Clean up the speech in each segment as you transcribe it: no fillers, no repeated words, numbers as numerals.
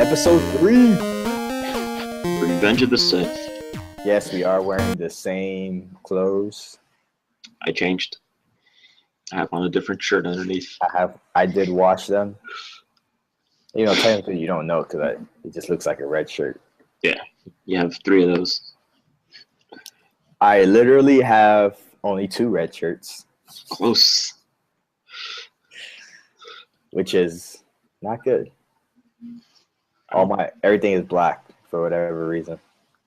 Episode 3. Revenge of the Sith. Yes, we are wearing the same clothes. I changed. I have on a different shirt underneath. I did wash them. You know, technically you don't know because it just looks like a red shirt. Yeah, you have 3 of those. I literally have only 2 red shirts. Close. Which is not good. Everything is black for whatever reason.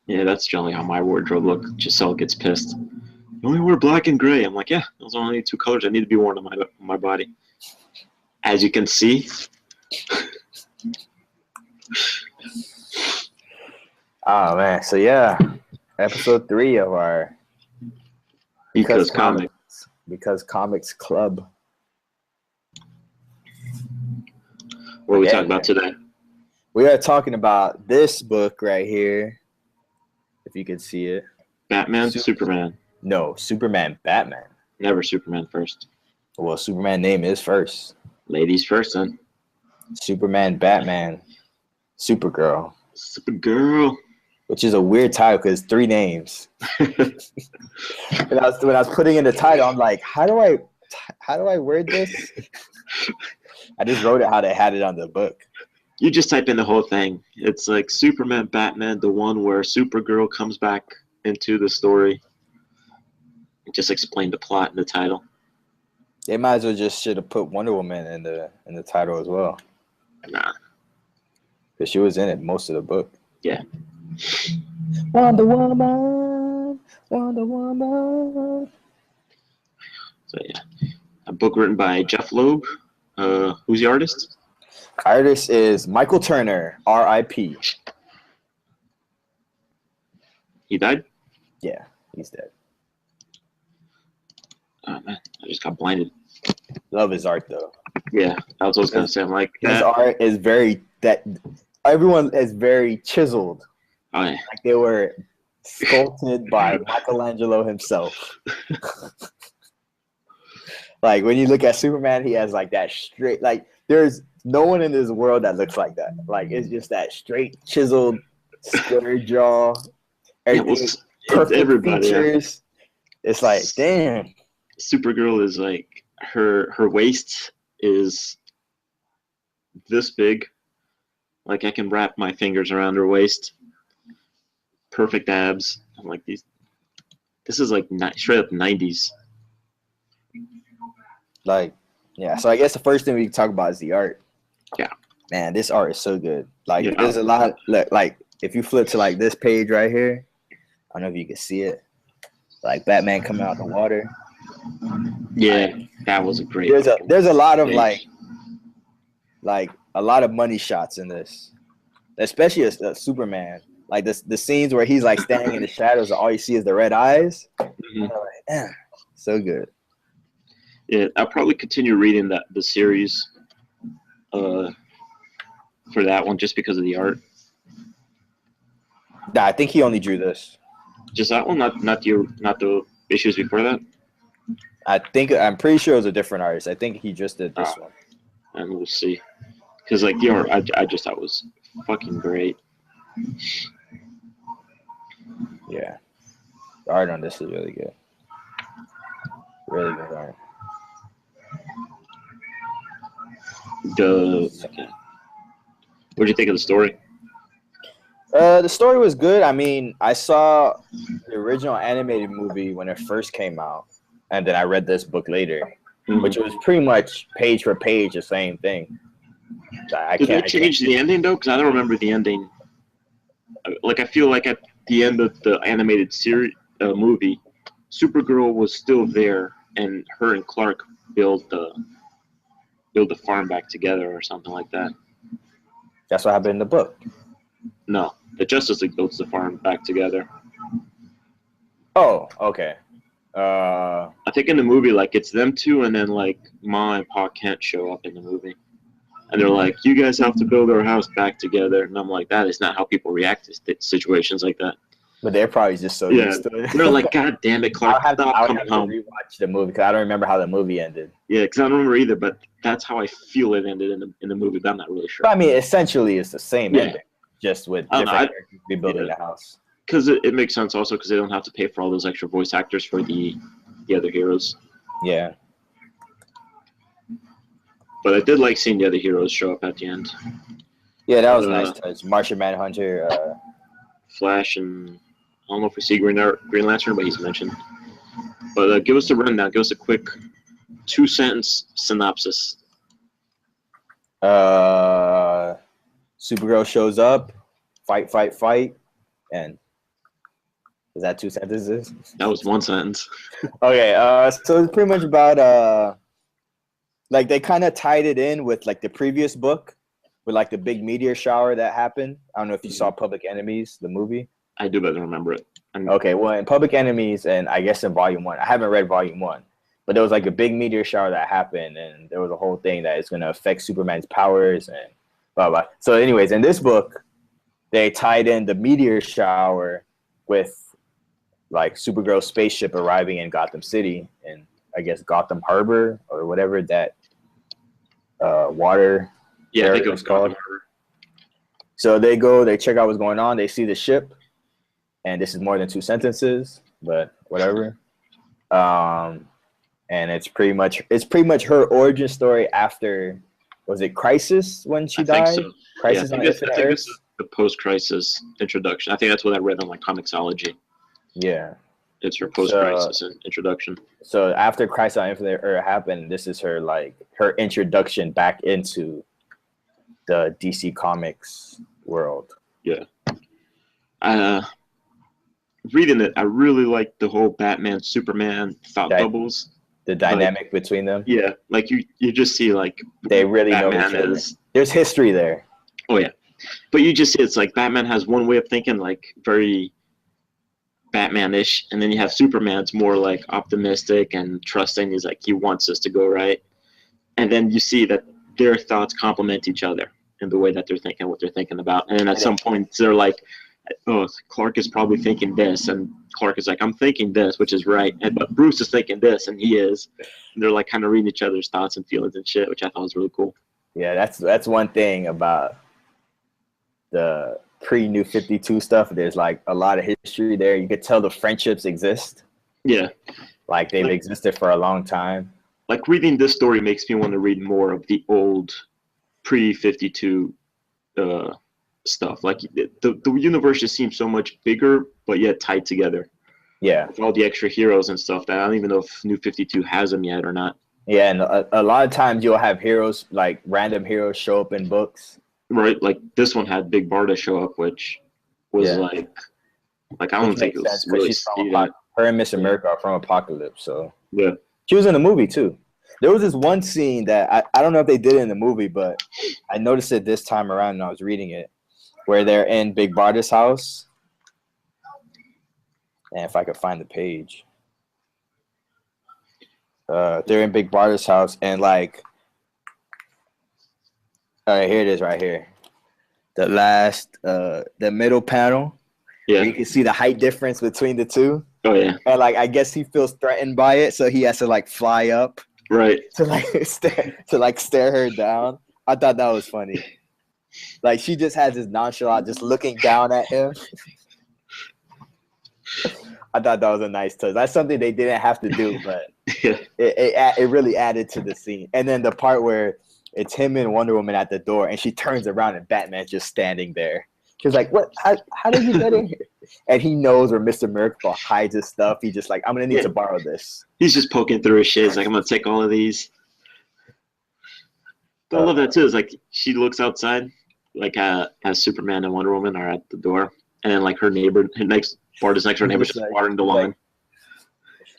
Yeah, that's generally how my wardrobe looks. Giselle gets pissed. You only wear black and gray. I'm like, yeah, those are only 2 colors that need to be worn on my body. As you can see. Oh man, so yeah, episode 3 of our Because Comics Club. What are we talking about today? We are talking about this book right here. If you can see it. Batman, Superman. No, Superman, Batman. Never Superman first. Well, Superman name is first. Ladies first, then. Superman, Batman, Supergirl. Supergirl. Which is a weird title because 3 names. when I was putting in the title, I'm like, how do I word this? I just wrote it how they had it on the book. You just type in the whole thing. It's like Superman, Batman, the one where Supergirl comes back into the story. Just explain the plot in the title. They might as well should have put Wonder Woman in the title as well. Nah. Because she was in it most of the book. Yeah. Wonder Woman, Wonder Woman. So yeah, a book written by Jeph Loeb. Who's the artist? Artist is Michael Turner, R.I.P. He died? Yeah, he's dead. Oh man, I just got blinded. Love his art though. Yeah, that's what I was gonna say. I'm like, his art is everyone is very chiseled. Oh, yeah. Like they were sculpted by Michelangelo himself. Like when you look at Superman, he has like that straight, like there's no one in this world that looks like that. Like it's just that straight, chiseled, square jaw, everything, perfect everybody, features. Yeah. It's like, damn. Supergirl is like her waist is this big. Like I can wrap my fingers around her waist. Perfect abs. I'm like this is like straight up 90s. Like, yeah. So I guess the first thing we can talk about is the art. Yeah. Man, this art is so good. Like, there's a lot. Like, if you flip to like this page right here, I don't know if you can see it. Like Batman coming out of the water. Yeah, that was a great. There's a lot of like a lot of money shots in this, especially as Superman. Like the scenes where he's like standing in the shadows, and all you see is the red eyes. Mm-hmm. Like, so good. Yeah, I'll probably continue reading the series for that one just because of the art. Nah, I think he only drew this. Just that one, not the issues before that. I'm pretty sure it was a different artist. I think he just did this one. And we'll see, because like the art, I just thought was fucking great. Yeah, the art on this is really good. Really good art. What do you think of the story? The story was good. I mean, I saw the original animated movie when it first came out, and then I read this book later, which was pretty much page for page the same thing. Did they change the ending though? Because I don't remember the ending. Like I feel like at the end of the animated series movie, Supergirl was still there, and her and Clark build the farm back together or something like that. That's what happened in the book. No, the Justice League builds the farm back together. Oh, okay. I think in the movie, like it's them two, and then like Ma and Pa Kent show up in the movie, and they're like, "You guys have to build our house back together." And I'm like, that is not how people react to situations like that. But they're probably just so used to it. They're like, God damn it, Clark, stop coming home. Rewatch the movie because I don't remember how the movie ended. Yeah, because I don't remember either, but that's how I feel it ended in the movie, but I'm not really sure. But I mean, essentially, it's the same ending, just with different characters rebuilding the house. Because it makes sense also because they don't have to pay for all those extra voice actors for the other heroes. Yeah. But I did like seeing the other heroes show up at the end. Yeah, that was nice touch. Martian Manhunter, Flash, and I don't know if we see Green Lantern, but he's mentioned. But give us a rundown. Give us a quick 2-sentence synopsis. Supergirl shows up, fight, and is that 2 sentences? That was 1 sentence. Okay, so it's pretty much about like they kind of tied it in with like the previous book with like the big meteor shower that happened. I don't know if you saw Public Enemies, the movie. I do, but I don't remember it. Okay, well, in Public Enemies, and I guess in Volume 1, I haven't read Volume 1, but there was like a big meteor shower that happened, and there was a whole thing that is going to affect Superman's powers and blah, blah. So anyways, in this book, they tied in the meteor shower with like Supergirl's spaceship arriving in Gotham City, and I guess Gotham Harbor or whatever that water I think it was called. So they go, they check out what's going on, they see the ship, and this is more than 2 sentences, but whatever. And it's pretty much her origin story after, was it Crisis when she died? Think so. Crisis on Infinite Earths? This is the post-Crisis introduction. I think that's what I read on like Comixology. Yeah. It's her post-crisis introduction. So after Crisis on Infinite Earth happened, this is her her introduction back into the DC Comics world. Yeah. Reading it, I really like the whole Batman Superman thought doubles. The dynamic between them. Yeah, like you just see like they really Batman know each other. There's history there. Oh yeah, but you just see it's like Batman has one way of thinking, like very Batman-ish, and then you have Superman's more like optimistic and trusting. He's like he wants us to go right, and then you see that their thoughts complement each other in the way that they're thinking, what they're thinking about, and then at some point they're like, oh, Clark is probably thinking this, and Clark is like, I'm thinking this, which is right, but Bruce is thinking this, and he is. And they're like kind of reading each other's thoughts and feelings and shit, which I thought was really cool. Yeah, that's one thing about the pre-New 52 stuff. There's like a lot of history there. You could tell the friendships exist. Yeah. Like they've existed for a long time. Like reading this story makes me want to read more of the old pre-52 stuff. Like the universe just seems so much bigger, but yet tied together. Yeah. With all the extra heroes and stuff that I don't even know if New 52 has them yet or not. Yeah, and a lot of times you'll have heroes, like random heroes show up in books. Right, like this one had Big Barda show up, which was like I don't think it was really her and Miss America are from Apocalypse, so yeah. She was in the movie too. There was this one scene that I don't know if they did it in the movie, but I noticed it this time around when I was reading it, where they're in Big Barda's house. And if I could find the page. They're in Big Barda's house, and like, all right, here it is right here. The last, the middle panel. Yeah. You can see the height difference between the two. Oh, yeah. And like, I guess he feels threatened by it, so he has to like fly up. Right. To like stare her down. I thought that was funny. Like she just has this nonchalant, just looking down at him. I thought that was a nice touch. That's something they didn't have to do, but it really added to the scene. And then the part where it's him and Wonder Woman at the door, and she turns around and Batman's just standing there. She's like, "What? How did you get in here?" And he knows where Mr. Miracle hides his stuff. He's just like, "I'm gonna need to borrow this." He's just poking through his shit. He's like, "I'm gonna take all of these." But I love that too. It's like she looks outside, like as Superman and Wonder Woman are at the door, and then like her neighbor, Barda's next door neighbor, just watering the lawn.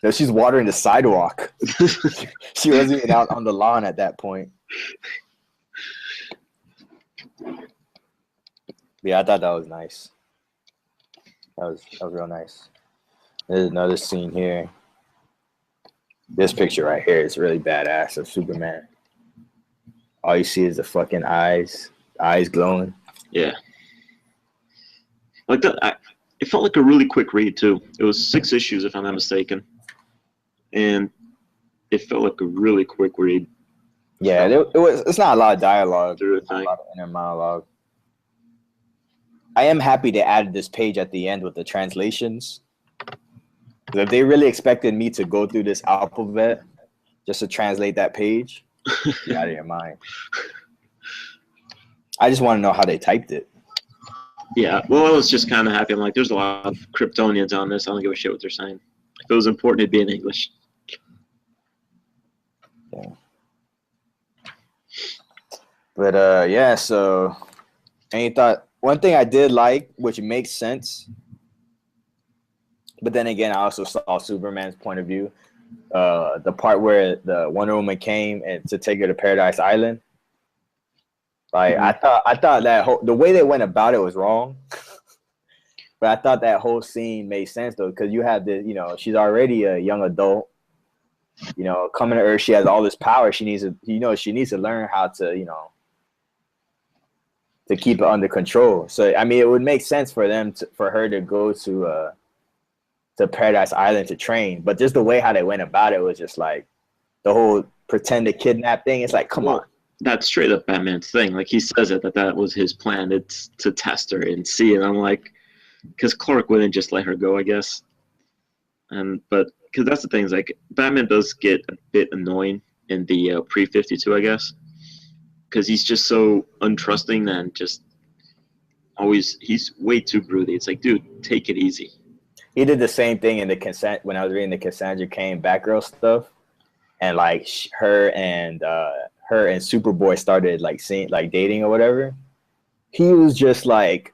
No, she's watering the sidewalk. She wasn't even out on the lawn at that point. Yeah, I thought that was nice. That was real nice. There's another scene here. This picture right here is really badass of Superman. All you see is the fucking eyes glowing. Yeah. Like it felt like a really quick read too. It was 6 issues, if I'm not mistaken, and it felt like a really quick read. Yeah, it's not a lot of dialogue. Through Not a lot of inner monologue. I am happy they added this page at the end with the translations. If they really expected me to go through this alphabet just to translate that page, get out of your mind. I just want to know how they typed it. Yeah, well, I was just kind of happy. I'm like, there's a lot of Kryptonians on this. I don't give a shit what they're saying. If it was important, it'd be in English. Yeah. But yeah, so any thought? One thing I did like, which makes sense, but then again, I also saw Superman's point of view. The part where the Wonder Woman came and to take her to Paradise Island. Like I thought that the way they went about it was wrong, but I thought that whole scene made sense though, because you have this, she's already a young adult, coming to Earth, she has all this power. She needs to learn how to, to keep it under control. So I mean, it would make sense for her to go to Paradise Island to train, but just the way how they went about it was just like the whole pretend to kidnap thing. It's like, come on. That's straight up Batman's thing. Like, he says that was his plan. It's to test her and see. And I'm like, because Clark wouldn't just let her go, I guess. But because that's the thing, is like Batman does get a bit annoying in the pre-52, I guess, because he's just so untrusting and just always, he's way too broody. It's like, dude, take it easy. He did the same thing in when I was reading the Cassandra Cain Batgirl stuff, and like her and Superboy started like dating or whatever. He was just like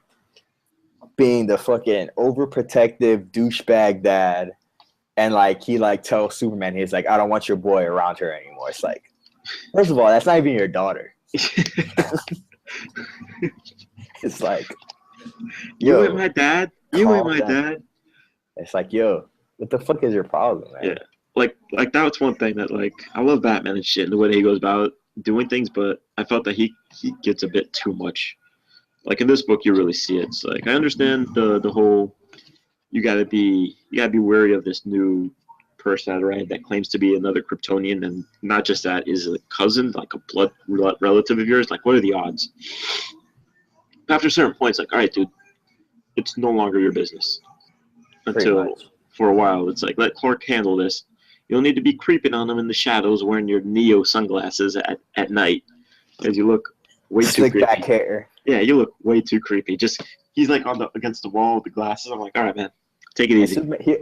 being the fucking overprotective douchebag dad, and like he like tells Superman, he's like, I don't want your boy around her anymore. It's like, first of all, that's not even your daughter. It's like, you ain't my dad. You ain't my dad. It's like, yo, what the fuck is your problem, man? Yeah, like that's one thing that, like, I love Batman and shit and the way that he goes about doing things, but I felt that he gets a bit too much. Like in this book, you really see it. It's like, I understand the whole you gotta be wary of this new person, right, that claims to be another Kryptonian, and not just that, is a cousin, like a blood relative of yours. Like, what are the odds? After a certain point, it's like, all right, dude, it's no longer your business. Until for a while, it's like, let Clark handle this. You don't need to be creeping on him in the shadows wearing your Neo sunglasses at night, as you look way too creepy. Back hair. Yeah, you look way too creepy. Just, he's like against the wall with the glasses. I'm like, all right, man, take it easy.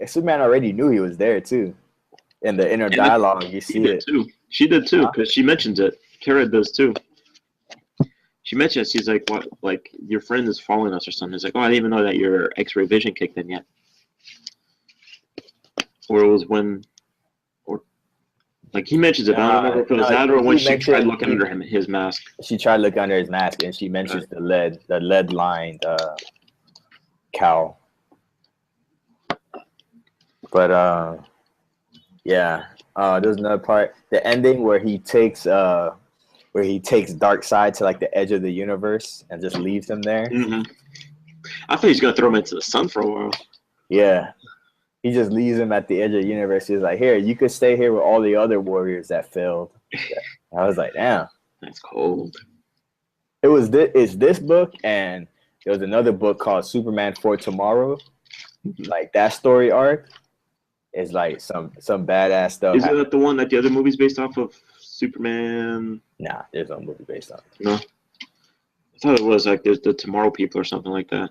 Superman already knew he was there too. In the inner dialogue, you see it too. She did too, because she mentions it. Kara does too. She mentions it. She's like, what? Like, your friend is following us or something. It's like, oh, I didn't even know that your X-ray vision kicked in yet. Or it was when, or like he mentions it, but I don't remember if it was that or when she tried looking under his mask. She tried to look under his mask, and she mentions the lead lined cowl. But yeah, there's another part, the ending where he takes Darkseid to like the edge of the universe and just leaves him there. Mm-hmm. I thought he was gonna throw him into the sun for a while. Yeah. He just leaves him at the edge of the universe. He's like, here, you could stay here with all the other warriors that failed. I was like, damn. That's cold. It's this book, and there was another book called Superman for Tomorrow. Like, that story arc is like some badass stuff. Isn't that the one that the other movie's based off of? Superman? Nah, there's no movie based on it. No? I thought it was like there's the Tomorrow People or something like that.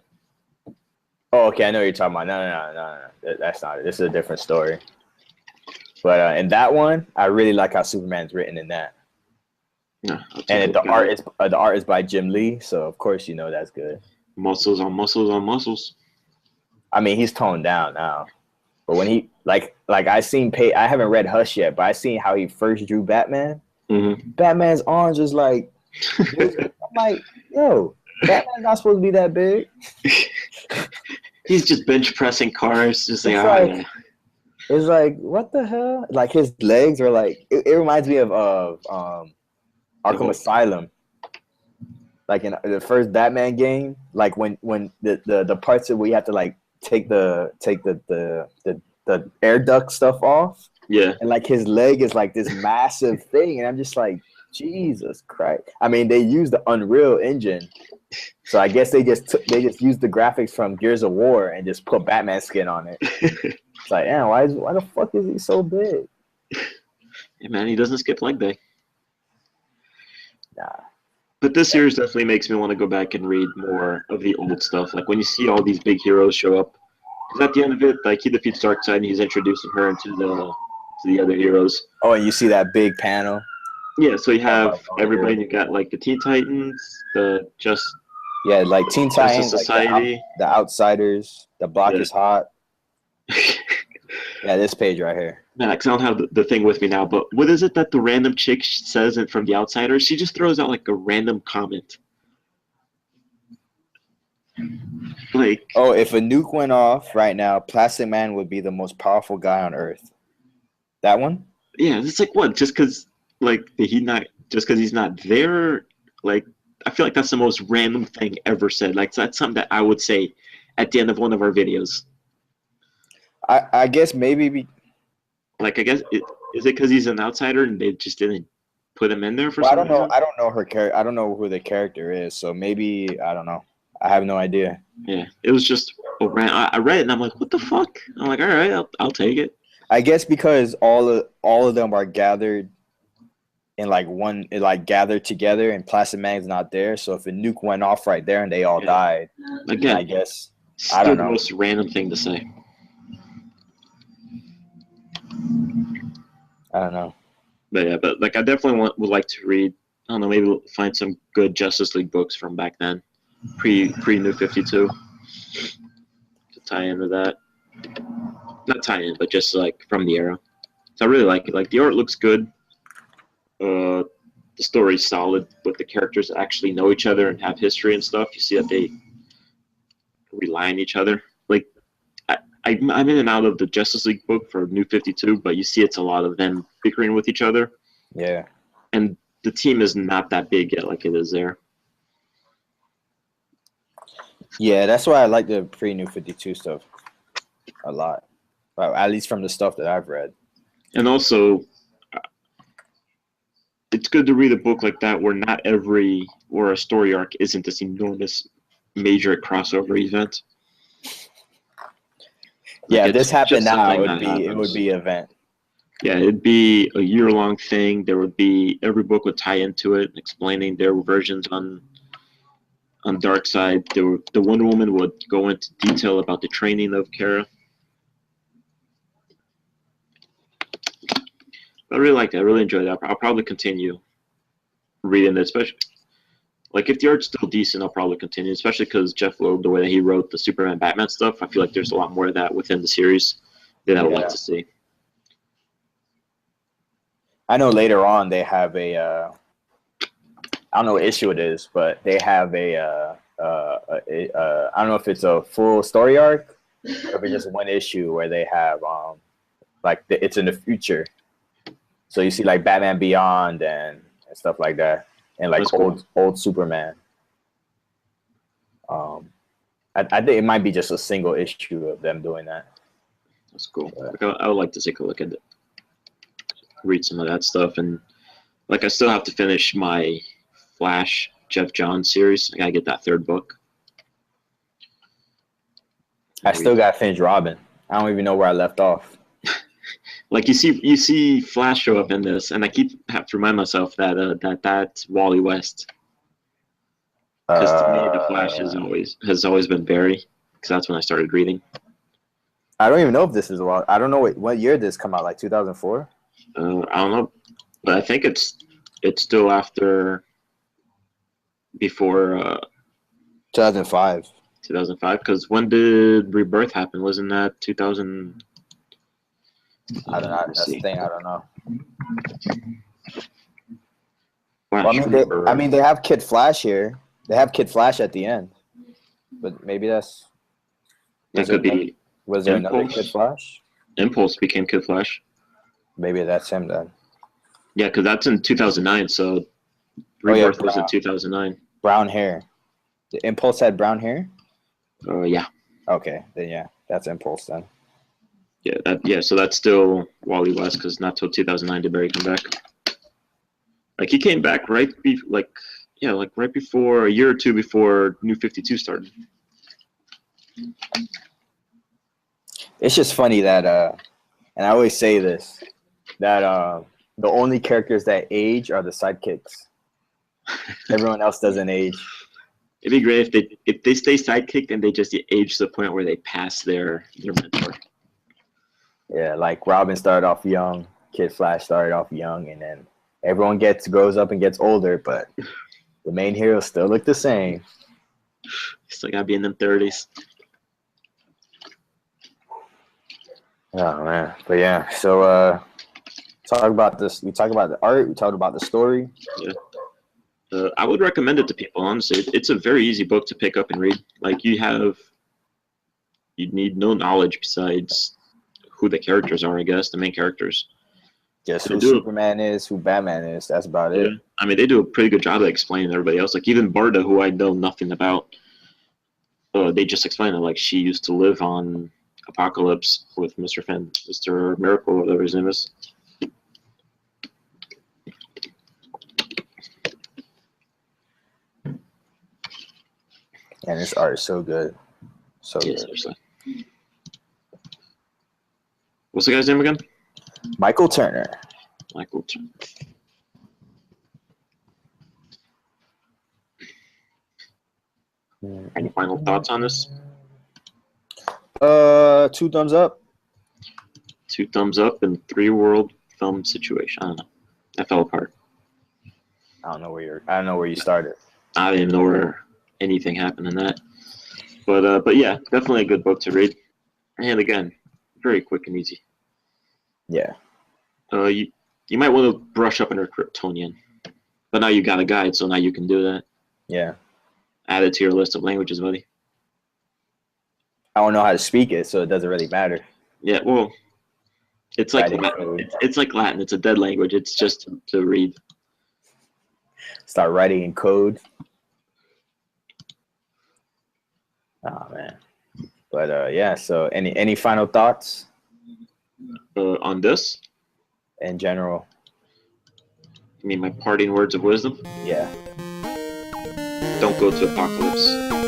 Oh, okay, I know what you're talking about. No. That's not it. This is a different story. But in that one, I really like how Superman's written in that. Yeah, and the art is by Jim Lee, so of course you know that's good. Muscles on muscles on muscles. I mean, he's toned down now, but when he like I haven't read Hush yet, but I seen how he first drew Batman. Mm-hmm. Batman's arms is like, I'm like, yo, Batman's not supposed to be that big. He's just bench pressing cars, just it's like, what the hell? Like, his legs are like, it reminds me of Arkham Asylum. Like in the first Batman game, like when the parts where you have to like the air duct stuff off. Yeah. And like his leg is like this massive thing, and I'm just like, Jesus Christ. I mean, they used the Unreal Engine, so I guess they just used the graphics from Gears of War and just put Batman skin on it. It's like, yeah, why the fuck is he so big? Yeah, man, he doesn't skip leg day. Nah. But this series definitely makes me want to go back and read more of the old stuff. Like when you see all these big heroes show up, because at the end of it, like he defeats Darkseid and he's introducing her into the other heroes. Oh, and you see that big panel. Yeah, so you have everybody. You got like the Teen Titans, like Teen Titans, Society, like the Outsiders. The Block is hot. Yeah, this page right here. Man, I don't have the thing with me now, but what is it that the random chick says from the Outsiders? She just throws out like a random comment. Like, oh, if a nuke went off right now, Plastic Man would be the most powerful guy on Earth. That one? Yeah, it's like what? Just because he's not there. Like, I feel like that's the most random thing ever said. Like, that's something that I would say at the end of one of our videos. I guess maybe. Is it because he's an outsider and they just didn't put him in there for some reason? I don't know her character. I don't know who the character is, so maybe I don't know. I have no idea. Yeah, it was just I read it and I'm like, what the fuck? I'm like, all right, I'll take it. I guess because all of them are gathered in gathered together, and Plastic Man's not there. So if a nuke went off right there and they all died, again, I guess I don't know. The most random thing to say. I don't know. But yeah, like I definitely would like to read. I don't know, maybe we'll find some good Justice League books from back then, pre New 52, to tie into that. Not tie in, but just like from the era. So I really like it. Like the art looks good. The story's solid, but the characters actually know each other and have history and stuff. You see that they rely on each other. Like I'm in and out of the Justice League book for New 52, but you see it's a lot of them bickering with each other. Yeah. And the team is not that big yet like it is there. Yeah, that's why I like the pre-New 52 stuff a lot. Well, at least from the stuff that I've read. And also, it's good to read a book like that where a story arc isn't this enormous major crossover event. Yeah, if this happened now, it would be an event. Yeah, it'd be a year-long thing. There would be every book would tie into it, explaining their versions on Darkseid. The Wonder Woman would go into detail about the training of Kara. I really liked it. I really enjoyed it. I'll probably continue reading it, especially like if the art's still decent. I'll probably continue, especially because Jeph Loeb, the way that he wrote the Superman Batman stuff, I feel like there's a lot more of that within the series that I would like to see. I know later on they have a I don't know what issue it is, but they have I don't know if it's a full story arc or if it's just one issue where they have it's in the future. So you see like Batman Beyond and stuff like that, and like old Superman. I think it might be just a single issue of them doing that. That's cool. I would like to take a look at it, read some of that stuff, and like I still have to finish my Flash Jeph Johns series. I gotta get that third book. I still gotta finish Robin. I don't even know where I left off. Like you see Flash show up in this, and I have to remind myself that that's Wally West. Because to me, the Flash has always been Barry. Because that's when I started reading. I don't even know if this is I don't know what year did this come out. Like 2004. I don't know, but I think it's still before 2005. 2005. Because when did Rebirth happen? Wasn't that 2000? I don't know. That's the thing. I don't know. Well, I mean, they have Kid Flash here. They have Kid Flash at the end, but maybe that's. That could be. Was there another Kid Flash? Impulse became Kid Flash. Maybe that's him then. Yeah, because that's in 2009. So Rebirth was in 2009. Brown hair. The Impulse had brown hair. Yeah. Okay, then yeah, that's Impulse then. Yeah, so that's still Wally West because not till 2009 did Barry come back. Like he came back right before a year or two before New 52 started. It's just funny that and I always say this, that the only characters that age are the sidekicks. Everyone else doesn't age. It'd be great if they stay sidekick and they just age to the point where they pass their mentor. Yeah, like Robin started off young, Kid Flash started off young, and then everyone grows up and gets older, but the main heroes still look the same. Still gotta be in them 30s. Oh man, but yeah. So talk about this. We talked about the art. We talked about the story. Yeah. I would recommend it to people, honestly. It's a very easy book to pick up and read. Like, you need no knowledge besides who the characters are, I guess, the main characters. Just who Superman is, who Batman is. That's about it. I mean, they do a pretty good job of explaining everybody else. Like, even Barda, who I know nothing about, they just explain it. Like, she used to live on Apocalypse with Mr. Miracle, whatever his name is. And this art is so good. So good. Seriously. What's the guy's name again? Michael Turner. Michael Turner. Any final thoughts on this? 2 thumbs up. 2 thumbs up and 3 world thumb situation. I don't know. That fell apart. I don't know where you started. I didn't even know where anything happened in that. But yeah, definitely a good book to read. And again, very quick and easy. Yeah. You might want to brush up on your Kryptonian. But now you got a guide, so now you can do that. Yeah. Add it to your list of languages, buddy. I don't know how to speak it, so it doesn't really matter. Yeah, well, it's like Latin. It's like Latin. It's a dead language. It's just to read. Start writing in code. Oh man. But yeah, so any final thoughts? On this? In general. You mean my parting words of wisdom? Yeah. Don't go to Apocalypse.